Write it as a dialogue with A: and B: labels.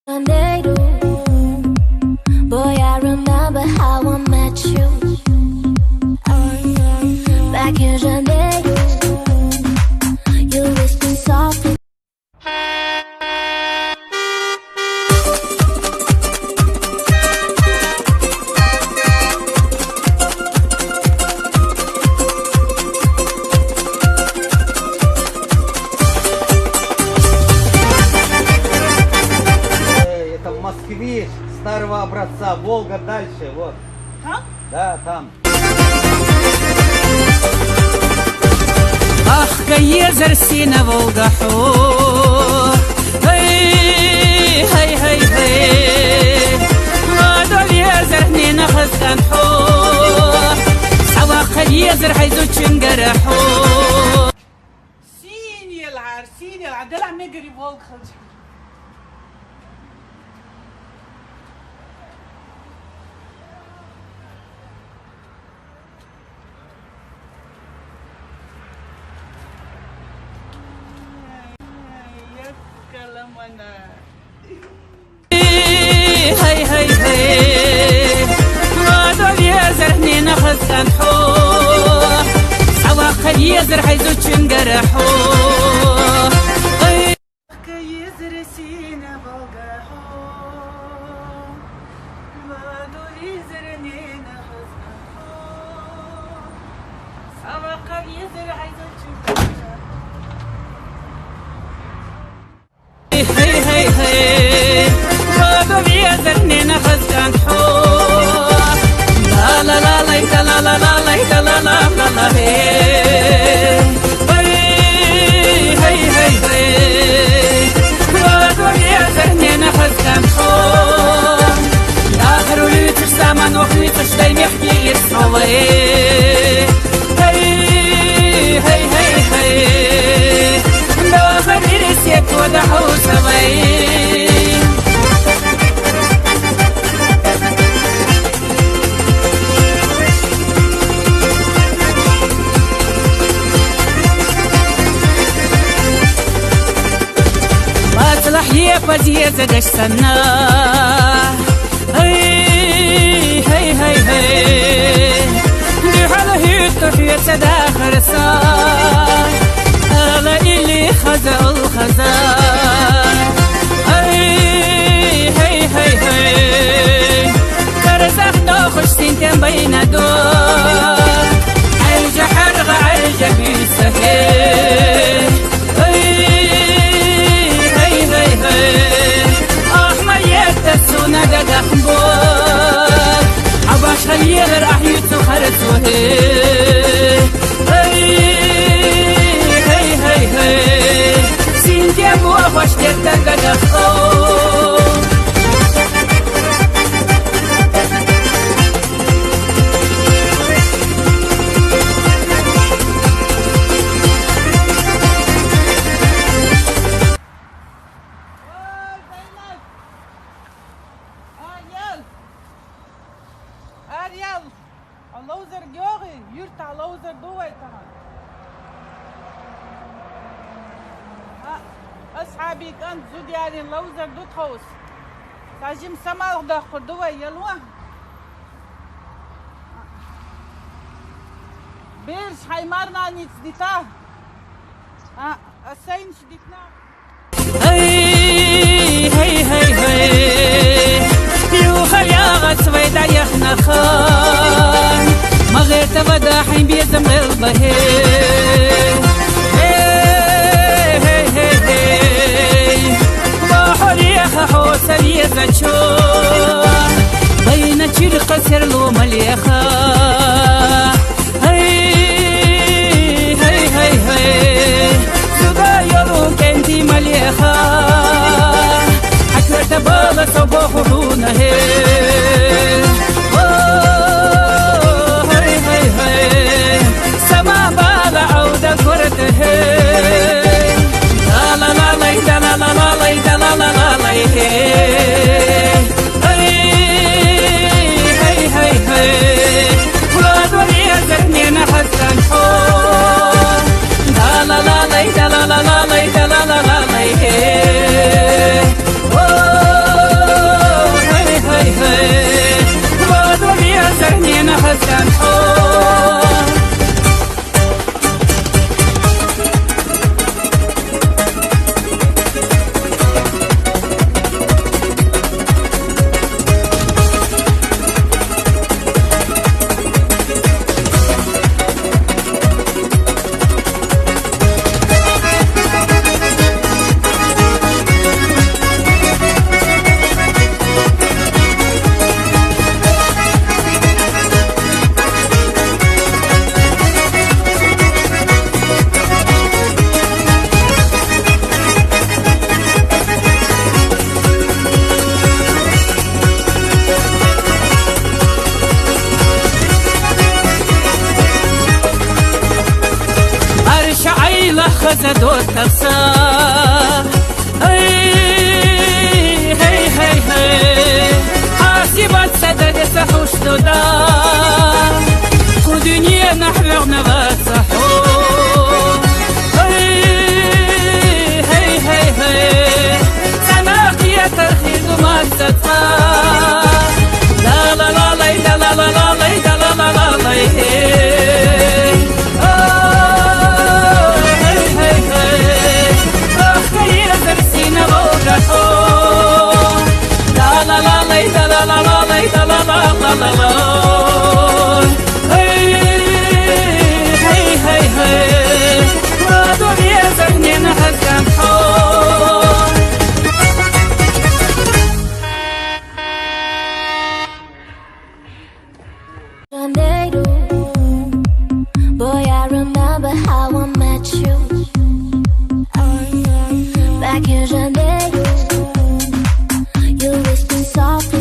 A: Janeiro, boy, I remember how I met you. Back in Janeiro, you whispered softly.
B: Москвич старого образца, Волга дальше, вот.
C: Там?
B: Да, там.
D: Ах, كيزر سينا Волга حو هاي هاي هاي هاي هذا اليزر هنينا خزقان حو سواق اليزر حيزو تشنقر حو
C: سيني العار سيني العار دلع نجري Волга خلص.
D: هاي هاي هاي هذا اليزر هنينا خزقان حو سواق اليزر حيزو تشنقر حو
C: كيزر سينا Волга حو هذا اليزر هنينا خزقان حو سواق اليزر حيزو تشنقر
D: هاي هاي هاي هذا اليزر هنينا خزقان حو لا لا لا لا لا لا لا لا لا لا لا لا هاي هاي هاي هاي هذا اليزر هنينا خزقان حو آخر وليت السامان وخليت الشداي محكي يسمعوي هاي هاي هاي هاي آخر إرسيك ودحو سوي هي فزيه زدش سنة هاي هاي هاي هاي لحالة هي تحية سداخر ساي ألا إلي خزا الخزاي هاي هاي هاي هاي كرزاخنا خوش سنتين بين دور عرجة حرغة عرجة بيسهي سونا دقا خمبور عباش خليه راح يتخرسوه هاي هاي هاي هاي سينتي ابو افاش ترتقى دخو
C: Ariel, allozer Gori, yurt allozer دويتها. أصحابي كانت زودياني allozer دوت خوس. تاجم سما دخل دوي يلوه. بيرش حيمارنا نيتسديتا. السين شديتنا.
D: هاي هاي هاي هاي يا غسوي دا يخنا خان ما غير تبدا حين بيزم قلبه هي هي هي هي بحر يخا حوسا يزجو بين تشرق سرلو مليخا هي هي هي هي زودا يلو كنتي مليخا تبالا صباحنا هي هاي هاي هاي سما بالا عودة كرت هي لا لا لا لا لا لا لا لا لا لا لا لا هاي هاي هاي ولا دنيا زرنينا حسن حو لا لا لا لا لا لا لا لا لا لا لا لا الحور خزدو تفسا هي هي هي هي حاسبت سدد سحوش دودا ودنيا نحلغ نبات سحو هي هي هي هي سناقية ترخيز وما تتفا لا لا لا لا لا لا لا لا لا لا لا لا la la la la la la la la la la la